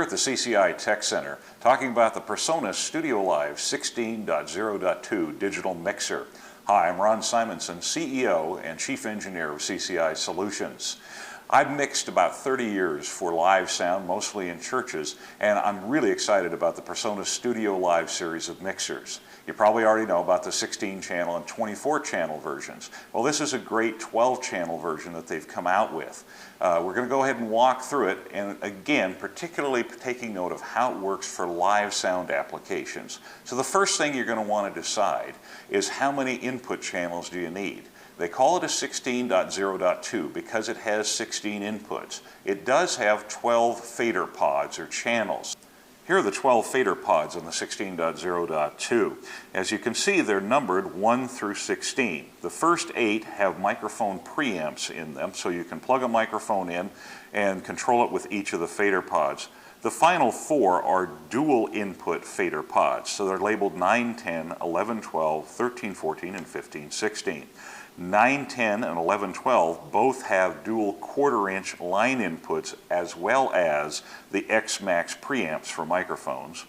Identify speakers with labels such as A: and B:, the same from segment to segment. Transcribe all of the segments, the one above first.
A: at the CCI Tech Center talking about the PreSonus StudioLive 16.0.2 digital mixer. Hi, I'm Ron Simonson, CEO and Chief Engineer of CCI Solutions. I've mixed about 30 years for live sound, mostly in churches, and I'm really excited about the PreSonus StudioLive series of mixers. You probably already know about the 16-channel and 24-channel versions. Well, this is a great 12-channel version that they've come out with. We're going to go ahead and walk through it, and again, particularly taking note of how it works for live sound applications. So the first thing you're going to want to decide is how many input channels do you need. They call it a 16.0.2 because it has 16 inputs. It does have 12 fader pods or channels. Here are the 12 fader pods on the 16.0.2. As you can see, they're numbered 1 through 16. The first 8 have microphone preamps in them, so you can plug a microphone in and control it with each of the fader pods. The final 4 are dual input fader pods, so they're labeled 9, 10, 11, 12, 13, 14, and 15, 16. 9, 10, and 11, 12 both have dual quarter-inch line inputs as well as the XMAX preamps for microphones.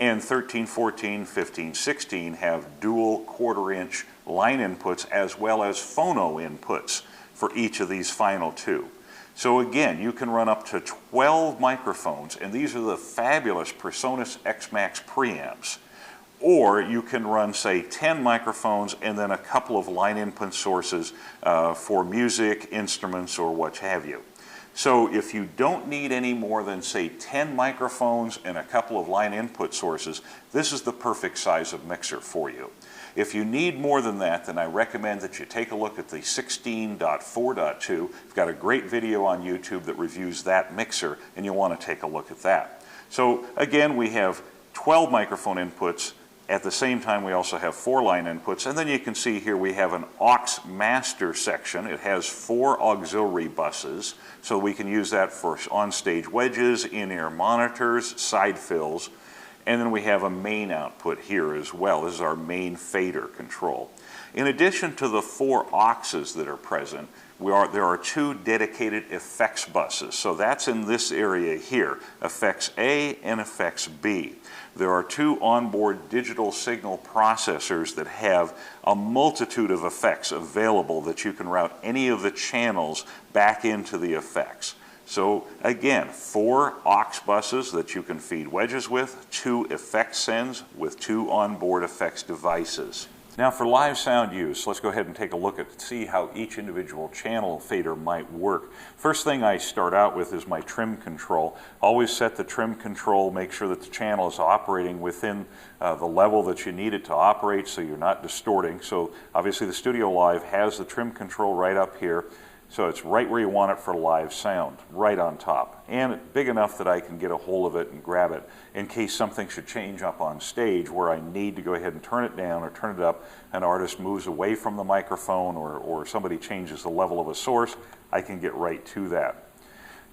A: And 13, 14, 15, 16 have dual quarter-inch line inputs as well as phono inputs for each of these final 2. So again, you can run up to 12 microphones, and these are the fabulous PreSonus XMAX preamps. Or you can run, say, 10 microphones and then a couple of line input sources for music, instruments, or what have you. So if you don't need any more than, say, 10 microphones and a couple of line input sources, this is the perfect size of mixer for you. If you need more than that, then I recommend that you take a look at the 16.4.2. We've got a great video on YouTube that reviews that mixer, and you'll want to take a look at that. So again, we have 12 microphone inputs. At the same time, we also have 4 line inputs, and then you can see here we have an Aux Master Section. It has 4 auxiliary buses, so we can use that for on-stage wedges, in-ear monitors, side fills, and then we have a main output here as well. This is our main fader control. In addition to the 4 auxes that are present, there are 2 dedicated effects buses. So that's in this area here, effects A and effects B. There are 2 onboard digital signal processors that have a multitude of effects available that you can route any of the channels back into the effects. So again, 4 aux buses that you can feed wedges with, 2 effect sends with 2 onboard effects devices. Now for live sound use, let's go ahead and take a look at see how each individual channel fader might work. First thing I start out with is my trim control. Always set the trim control, make sure that the channel is operating within the level that you need it to operate so you're not distorting. So obviously the StudioLive has the trim control right up here. So it's right where you want it for live sound, right on top. And big enough that I can get a hold of it and grab it in case something should change up on stage where I need to go ahead and turn it down or turn it up. An artist moves away from the microphone or somebody changes the level of a source, I can get right to that.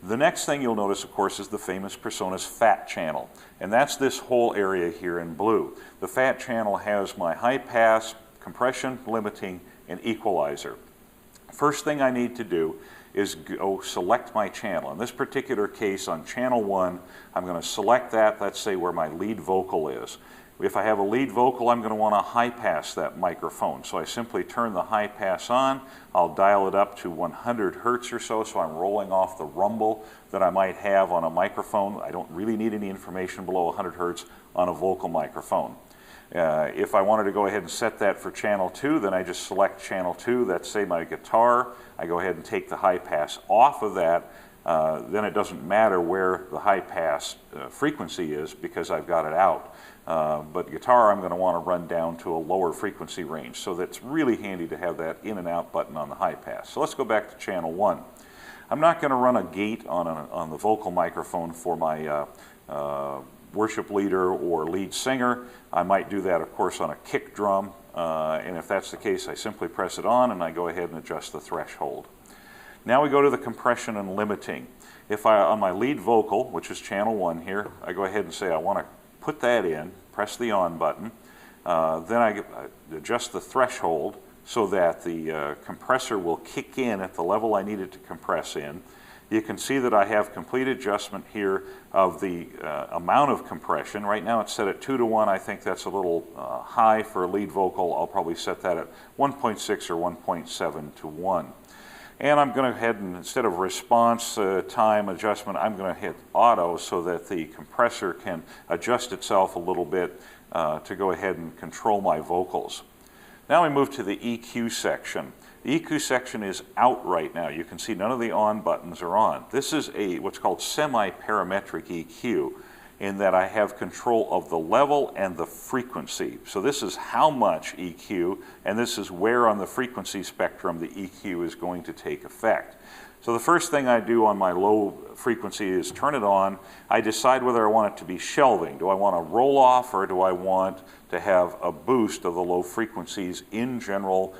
A: The next thing you'll notice, of course, is the famous PreSonus Fat channel. And that's this whole area here in blue. The Fat channel has my high pass, compression, limiting, and equalizer. First thing I need to do is go select my channel. In this particular case, on channel 1, I'm going to select that. Let's say where my lead vocal is. If I have a lead vocal, I'm going to want to high pass that microphone. So I simply turn the high pass on. I'll dial it up to 100 hertz or so I'm rolling off the rumble that I might have on a microphone. I don't really need any information below 100 hertz on a vocal microphone. If I wanted to go ahead and set that for channel 2, then I just select channel 2. That's, say, my guitar. I go ahead and take the high pass off of that. Then it doesn't matter where the high pass frequency is because I've got it out. But guitar, I'm going to want to run down to a lower frequency range. So that's really handy to have that in and out button on the high pass. So let's go back to channel 1. I'm not going to run a gate on the vocal microphone for my worship leader or lead singer. I might do that, of course, on a kick drum, and if that's the case, I simply press it on and I go ahead and adjust the threshold. Now we go to the compression and limiting. If on my lead vocal, which is channel 1 here, I go ahead and say I want to put that in, press the on button, then I adjust the threshold so that the compressor will kick in at the level I need it to compress in. You can see that I have complete adjustment here of the amount of compression. Right now it's set at 2 to 1. I think that's a little high for a lead vocal. I'll probably set that at 1.6 or 1.7 to 1. And I'm going to head and instead of response time adjustment, I'm going to hit auto so that the compressor can adjust itself a little bit to go ahead and control my vocals. Now we move to the EQ section. The EQ section is out right now. You can see none of the on buttons are on. This is what's called semi-parametric EQ, in that I have control of the level and the frequency. So this is how much EQ, and this is where on the frequency spectrum the EQ is going to take effect. So the first thing I do on my low frequency is turn it on. I decide whether I want it to be shelving. Do I want to roll off, or do I want to have a boost of the low frequencies in general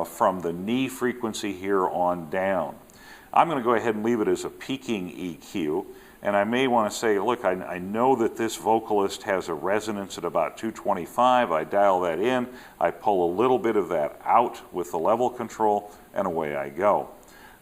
A: from the knee frequency here on down? I'm going to go ahead and leave it as a peaking EQ. And I may want to say, look, I know that this vocalist has a resonance at about 225. I dial that in. I pull a little bit of that out with the level control, and away I go.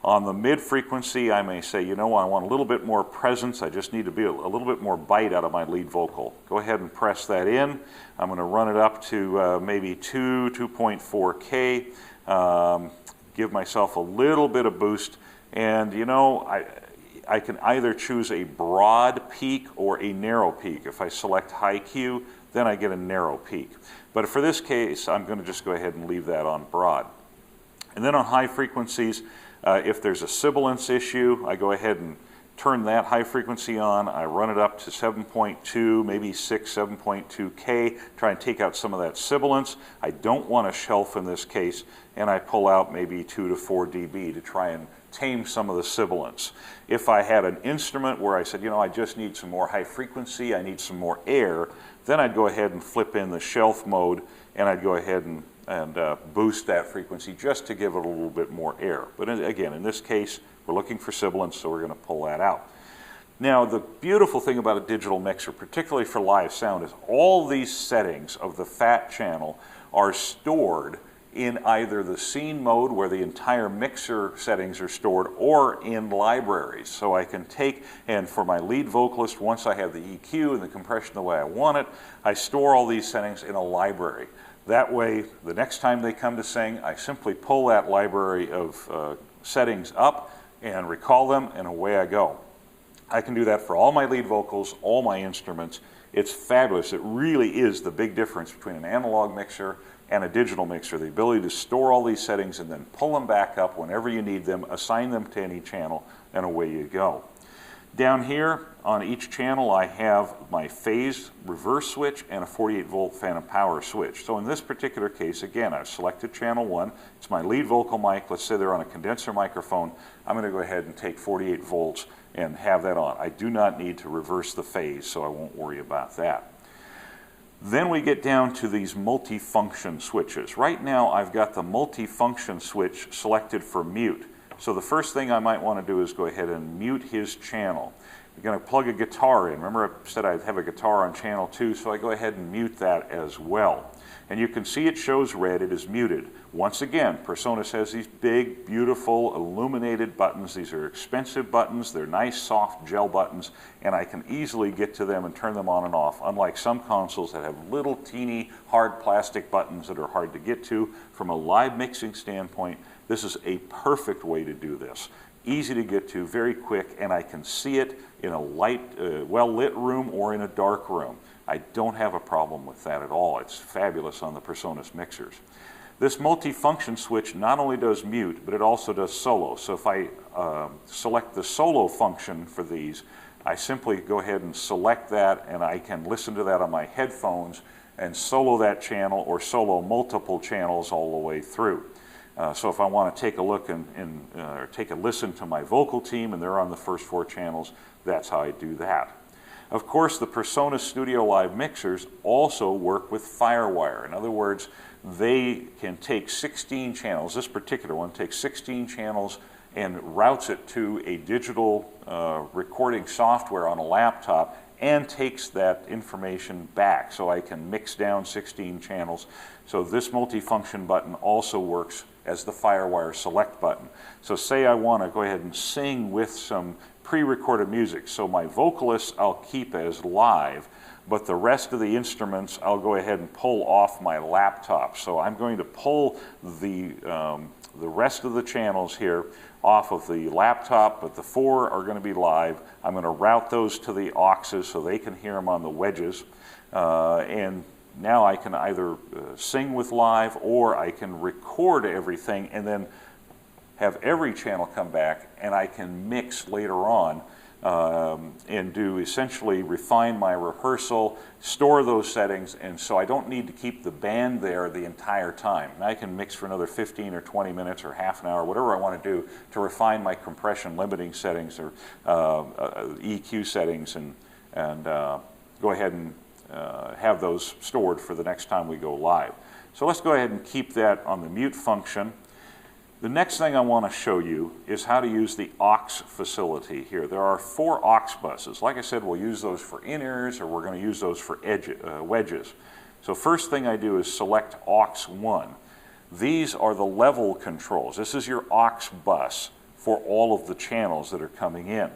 A: On the mid frequency, I may say, you know, I want a little bit more presence. I just need to be a little bit more bite out of my lead vocal. Go ahead and press that in. I'm going to run it up to maybe 2.4K. Give myself a little bit of boost. And, you know, I can either choose a broad peak or a narrow peak. If I select high Q, then I get a narrow peak. But for this case, I'm going to just go ahead and leave that on broad. And then on high frequencies, if there's a sibilance issue, I go ahead and turn that high frequency on. I run it up to 7.2, maybe 6, 7.2K, try and take out some of that sibilance. I don't want a shelf in this case, and I pull out maybe 2 to 4 dB to try and tame some of the sibilance. If I had an instrument where I said, you know, I just need some more high frequency, I need some more air, then I'd go ahead and flip in the shelf mode, and I'd go ahead and boost that frequency just to give it a little bit more air. But again, in this case, we're looking for sibilance, so we're going to pull that out. Now, the beautiful thing about a digital mixer, particularly for live sound, is all these settings of the fat channel are stored in either the scene mode, where the entire mixer settings are stored, or in libraries. So I can take, and for my lead vocalist, once I have the EQ and the compression the way I want it, I store all these settings in a library. That way, the next time they come to sing, I simply pull that library of settings up and recall them, and away I go. I can do that for all my lead vocals, all my instruments. It's fabulous. It really is the big difference between an analog mixer and a digital mixer, the ability to store all these settings and then pull them back up whenever you need them, assign them to any channel, and away you go. Down here on each channel, I have my phase reverse switch and a 48-volt phantom power switch. So in this particular case, again, I've selected channel 1. It's my lead vocal mic. Let's say they're on a condenser microphone. I'm going to go ahead and take 48 volts and have that on. I do not need to reverse the phase, so I won't worry about that. Then we get down to these multi-function switches. Right now, I've got the multi-function switch selected for mute. So the first thing I might want to do is go ahead and mute his channel. I'm going to plug a guitar in. Remember I said I'd have a guitar on channel 2, so I go ahead and mute that as well. And you can see it shows red, it is muted. Once again, PreSonus has these big, beautiful, illuminated buttons. These are expensive buttons. They're nice, soft gel buttons, and I can easily get to them and turn them on and off, unlike some consoles that have little, teeny, hard plastic buttons that are hard to get to. From a live mixing standpoint, this is a perfect way to do this. Easy to get to, very quick, and I can see it in a light, well-lit room or in a dark room. I don't have a problem with that at all. It's fabulous on the PreSonus mixers. This multi-function switch not only does mute, but it also does solo. So if I select the solo function for these, I simply go ahead and select that, and I can listen to that on my headphones and solo that channel or solo multiple channels all the way through. So if I want to take a look or take a listen to my vocal team and they're on the first 4 channels, that's how I do that. Of course, the PreSonus StudioLive mixers also work with Firewire. In other words, they can take 16 channels. This particular one takes 16 channels and routes it to a digital recording software on a laptop and takes that information back, so I can mix down 16 channels. So this multifunction button also works as the Firewire select button. So say I want to go ahead and sing with some pre-recorded music. So my vocalists I'll keep as live, but the rest of the instruments I'll go ahead and pull off my laptop. So I'm going to pull the rest of the channels here off of the laptop, but the 4 are going to be live. I'm going to route those to the auxes so they can hear them on the wedges. And now I can either sing with live, or I can record everything and then have every channel come back, and I can mix later on and do essentially refine my rehearsal, store those settings, and so I don't need to keep the band there the entire time. And I can mix for another 15 or 20 minutes or half an hour, whatever I want to do to refine my compression limiting settings or EQ settings, and go ahead and have those stored for the next time we go live. So let's go ahead and keep that on the mute function. The next thing I want to show you is how to use the aux facility here. There are 4 aux buses. Like I said, we'll use those for in-ears, or we're going to use those for wedges. So first thing I do is select aux 1. These are the level controls. This is your aux bus for all of the channels that are coming in.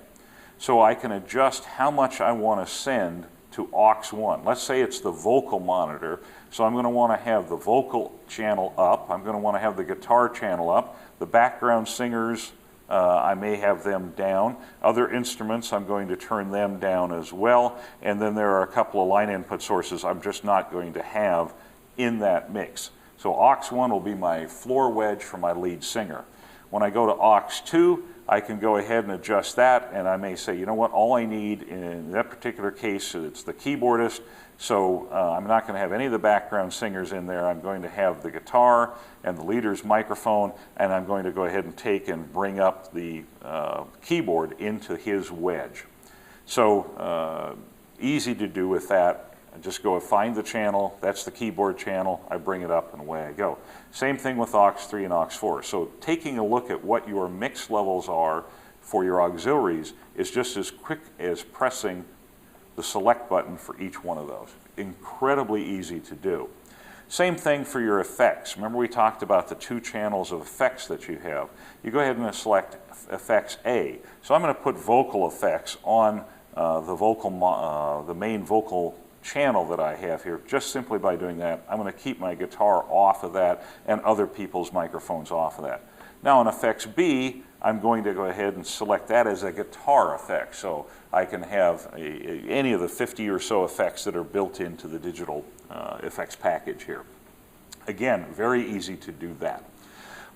A: So I can adjust how much I want to send to aux 1. Let's say it's the vocal monitor, so I'm going to want to have the vocal channel up, I'm going to want to have the guitar channel up, the background singers, I may have them down, other instruments I'm going to turn them down as well, and then there are a couple of line input sources I'm just not going to have in that mix. So aux 1 will be my floor wedge for my lead singer. When I go to aux 2, I can go ahead and adjust that, and I may say, you know what, all I need in that particular case, it's the keyboardist, so I'm not going to have any of the background singers in there. I'm going to have the guitar and the leader's microphone, and I'm going to go ahead and take and bring up the keyboard into his wedge. So easy to do with that. I just go and find the channel, that's the keyboard channel, I bring it up and away I go. Same thing with aux 3 and aux 4. So taking a look at what your mix levels are for your auxiliaries is just as quick as pressing the select button for each one of those. Incredibly easy to do. Same thing for your effects. Remember we talked about the 2 channels of effects that you have. You go ahead and select effects A. So I'm going to put vocal effects on the main vocal channel that I have here. Just simply by doing that, I'm going to keep my guitar off of that and other people's microphones off of that. Now in effects B, I'm going to go ahead and select that as a guitar effect, so I can have any of the 50 or so effects that are built into the digital effects package here. Again, very easy to do that.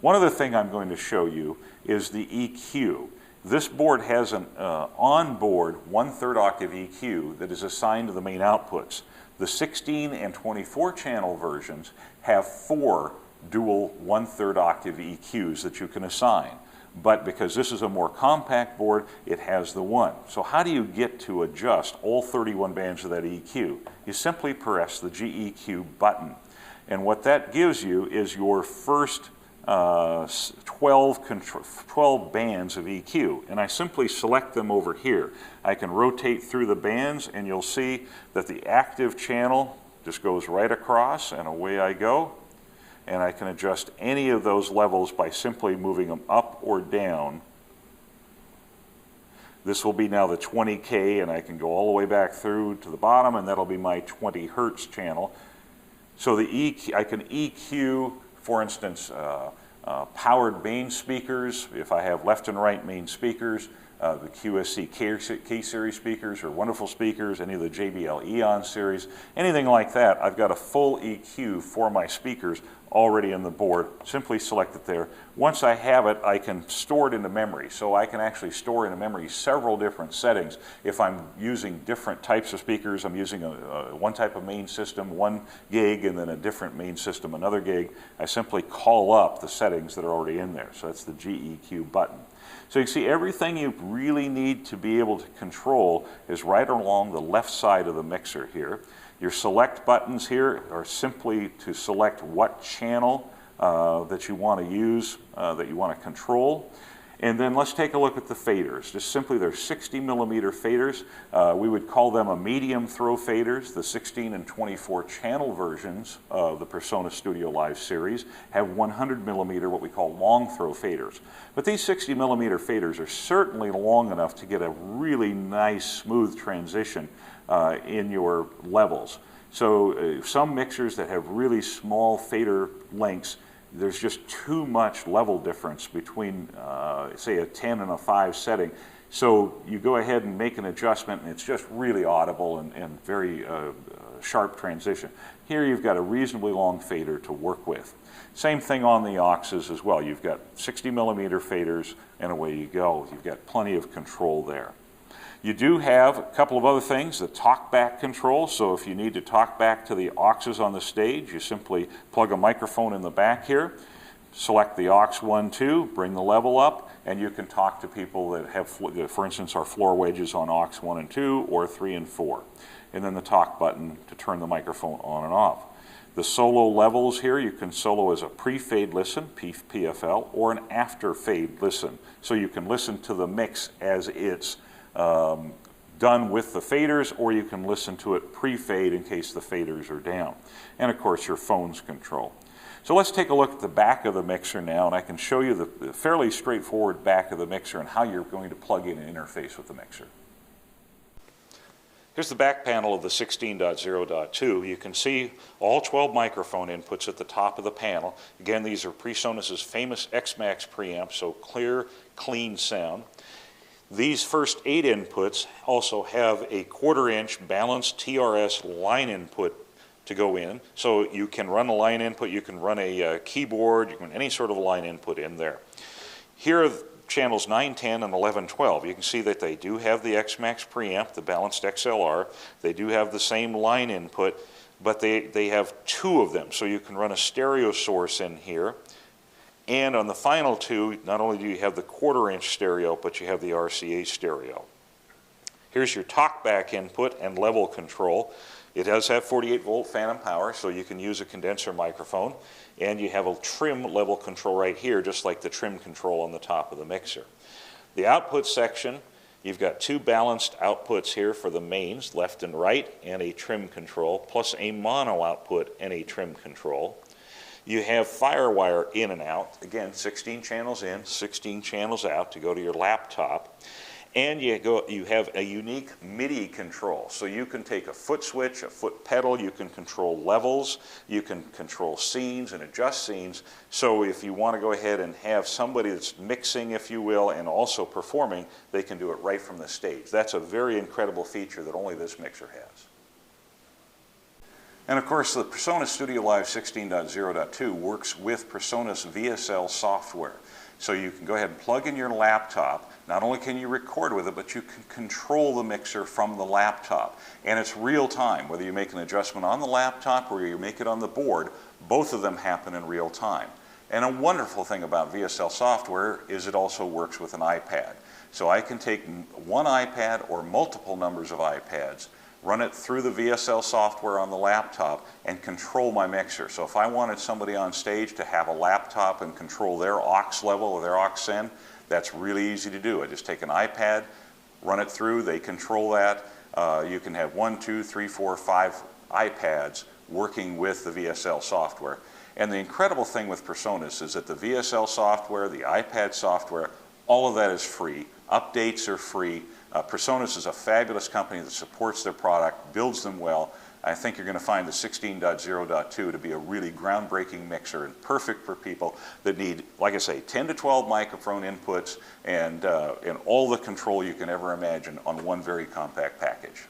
A: One other thing I'm going to show you is the EQ. This board has an onboard 1/3 octave EQ that is assigned to the main outputs. The 16 and 24 channel versions have 4 dual 1/3 octave EQs that you can assign. But because this is a more compact board, it has the 1. So how do you get to adjust all 31 bands of that EQ? You simply press the GEQ button. And what that gives you is your first 12 bands of EQ, and I simply select them over here. I can rotate through the bands, and you'll see that the active channel just goes right across, and away I go. And I can adjust any of those levels by simply moving them up or down. This will be now the 20K, and I can go all the way back through to the bottom, and that'll be my 20 Hertz channel. So the EQ, I can EQ, for instance, powered main speakers, if I have left and right main speakers, the QSC K-Series speakers or wonderful speakers, any of the JBL Eon series, anything like that. I've got a full EQ for my speakers already in the board. Simply select it there. Once I have it, I can store it into memory. So I can actually store into memory several different settings. If I'm using different types of speakers, I'm using one type of main system, 1 gig, and then a different main system, another gig, I simply call up the settings that are already in there. So that's the GEQ button. So you can see everything you really need to be able to control is right along the left side of the mixer here. Your select buttons here are simply to select what channel that you want to use, that you want to control. And then let's take a look at the faders. Just simply, they're 60mm faders. We would call them a medium throw faders. The 16 and 24 channel versions of the PreSonus StudioLive series have 100mm, what we call long throw faders. But these 60mm faders are certainly long enough to get a really nice, smooth transition in your levels. So some mixers that have really small fader lengths, there's just too much level difference between, say, a 10 and a 5 setting. So you go ahead and make an adjustment, and it's just really audible and very sharp transition. Here you've got a reasonably long fader to work with. Same thing on the auxes as well. You've got 60mm faders, and away you go. You've got plenty of control there. You do have a couple of other things, the talkback control. So if you need to talk back to the auxes on the stage, you simply plug a microphone in the back here, select the aux 1, 2, bring the level up, and you can talk to people that have, for instance, our floor wedges on aux 1 and 2 or 3 and 4. And then the talk button to turn the microphone on and off. The solo levels here, you can solo as a pre-fade listen, PFL, or an after-fade listen. So you can listen to the mix as it's done with the faders, or you can listen to it pre-fade in case the faders are down. And of course your phone's control. So let's take a look at the back of the mixer now, and I can show you the fairly straightforward back of the mixer and how you're going to plug in and interface with the mixer. Here's the back panel of the 16.0.2. You can see all 12 microphone inputs at the top of the panel. Again, these are PreSonus's famous XMAX preamps, so clear, clean sound. These first 8 inputs also have a 1/4-inch balanced TRS line input to go in. So you can run a line input, you can run a keyboard, you can run any sort of line input in there. Here are channels 9, 10, and 11, 12. You can see that they do have the XMAX preamp, the balanced XLR. They do have the same line input, but they have 2 of them. So you can run a stereo source in here. And on the final 2, not only do you have the 1/4-inch stereo, but you have the RCA stereo. Here's your talkback input and level control. It does have 48-volt phantom power, so you can use a condenser microphone. And you have a trim level control right here, just like the trim control on the top of the mixer. The output section, you've got 2 balanced outputs here for the mains, left and right, and a trim control, plus a mono output and a trim control. You have Firewire in and out, again 16 channels in, 16 channels out to go to your laptop. And you have a unique MIDI control. So you can take a foot switch, a foot pedal, you can control levels, you can control scenes and adjust scenes. So if you want to go ahead and have somebody that's mixing, if you will, and also performing, they can do it right from the stage. That's a very incredible feature that only this mixer has. And of course, the PreSonus StudioLive 16.0.2 works with PreSonus VSL software. So you can go ahead and plug in your laptop. Not only can you record with it, but you can control the mixer from the laptop. And it's real time. Whether you make an adjustment on the laptop or you make it on the board, both of them happen in real time. And a wonderful thing about VSL software is it also works with an iPad. So I can take one iPad or multiple numbers of iPads, run it through the VSL software on the laptop, and control my mixer. So if I wanted somebody on stage to have a laptop and control their aux level or their aux send, that's really easy to do. I just take an iPad, run it through, they control that. You can have 1, 2, 3, 4, 5 iPads working with the VSL software. And the incredible thing with PreSonus is that the VSL software, the iPad software, all of that is free. Updates are free. PreSonus is a fabulous company that supports their product, builds them well. I think you're going to find the 16.0.2 to be a really groundbreaking mixer and perfect for people that need, like I say, 10 to 12 microphone inputs and all the control you can ever imagine on one very compact package.